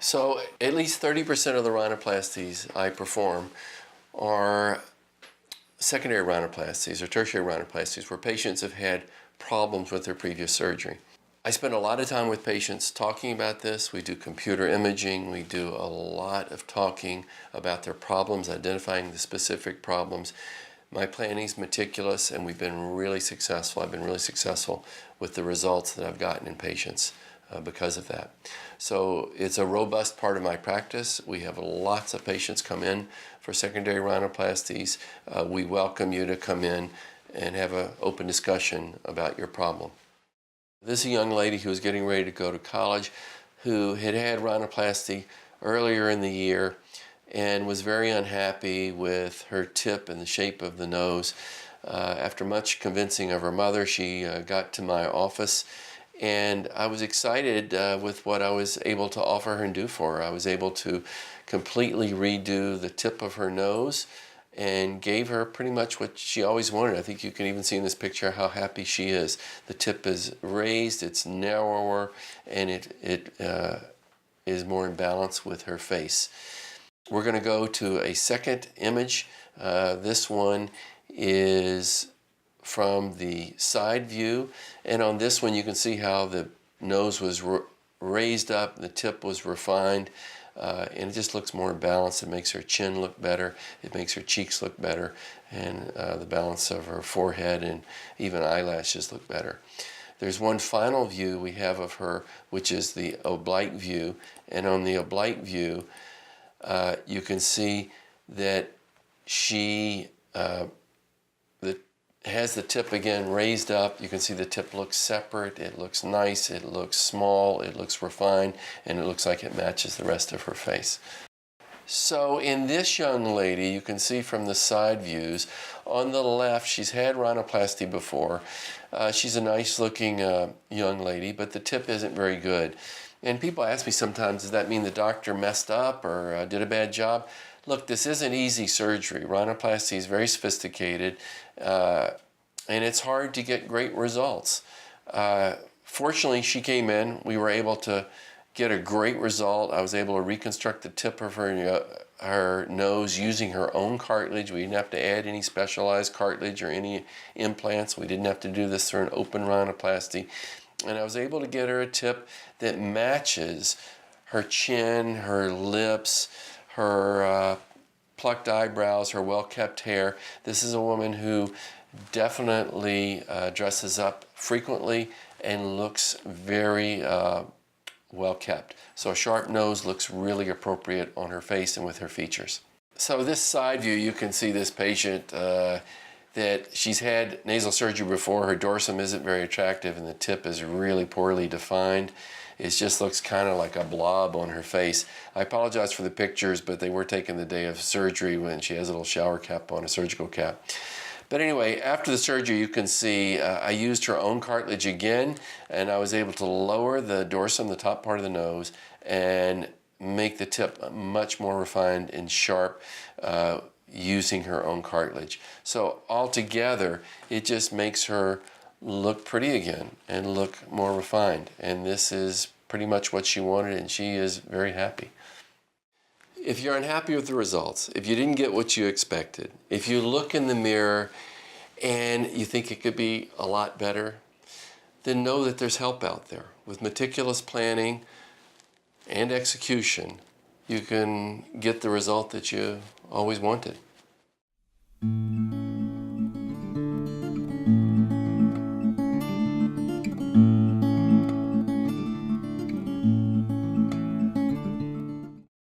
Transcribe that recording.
So at least 30% of the rhinoplasties I perform are secondary rhinoplasties or tertiary rhinoplasties where patients have had problems with their previous surgery. I spend a lot of time with patients talking about this. We do computer imaging. We do a lot of talking about their problems, identifying the specific problems. My planning is meticulous, and we've been really successful. I've been really successful with the results that I've gotten in patients because of that. So it's a robust part of my practice. We have lots of patients come in for secondary rhinoplasties. We welcome you to come in and have an open discussion about your problem. This is a young lady who was getting ready to go to college who had had rhinoplasty earlier in the year and was very unhappy with her tip and the shape of the nose. After much convincing of her mother, she got to my office, and I was excited with what I was able to offer her and do for her. I was able to completely redo the tip of her nose and gave her pretty much what she always wanted. I think you can even see in this picture how happy she is. The tip is raised, it's narrower, and it is more in balance with her face. We're going to go to a second image. This one is from the side view, and on this one you can see how the nose was raised up, the tip was refined, and it just looks more balanced. It makes her chin look better, it makes her cheeks look better, and the balance of her forehead and even eyelashes look better. There's one final view we have of her, which is the oblique view, and on the oblique view you can see that she has the tip again raised up. You can see the tip looks separate, it looks nice, it looks small, it looks refined, and it looks like it matches the rest of her face. So in this young lady, you can see from the side views, on the left she's had rhinoplasty before. She's a nice looking young lady, but the tip isn't very good. And people ask me sometimes, does that mean the doctor messed up or did a bad job? Look, this isn't easy surgery. Rhinoplasty is very sophisticated, and it's hard to get great results. Fortunately, she came in. We were able to get a great result. I was able to reconstruct the tip of her nose using her own cartilage. We didn't have to add any specialized cartilage or any implants. We didn't have to do this through an open rhinoplasty. And I was able to get her a tip that matches her chin, her lips, her plucked eyebrows, her well-kept hair. This is a woman who definitely dresses up frequently and looks very well-kept. So a sharp nose looks really appropriate on her face and with her features. So this side view, you can see this patient that she's had nasal surgery before. Her dorsum isn't very attractive and the tip is really poorly defined. It just looks kind of like a blob on her face. I apologize for the pictures, but they were taken the day of surgery when she has a little shower cap on, a surgical cap. But anyway, after the surgery, you can see I used her own cartilage again, and I was able to lower the dorsum, the top part of the nose, and make the tip much more refined and sharp using her own cartilage. So altogether, it just makes her look pretty again and look more refined, and this is pretty much what she wanted, and she is very happy. If you're unhappy with the results, if you didn't get what you expected, if you look in the mirror and you think it could be a lot better, then know that there's help out there. With meticulous planning and execution, you can get the result that you always wanted.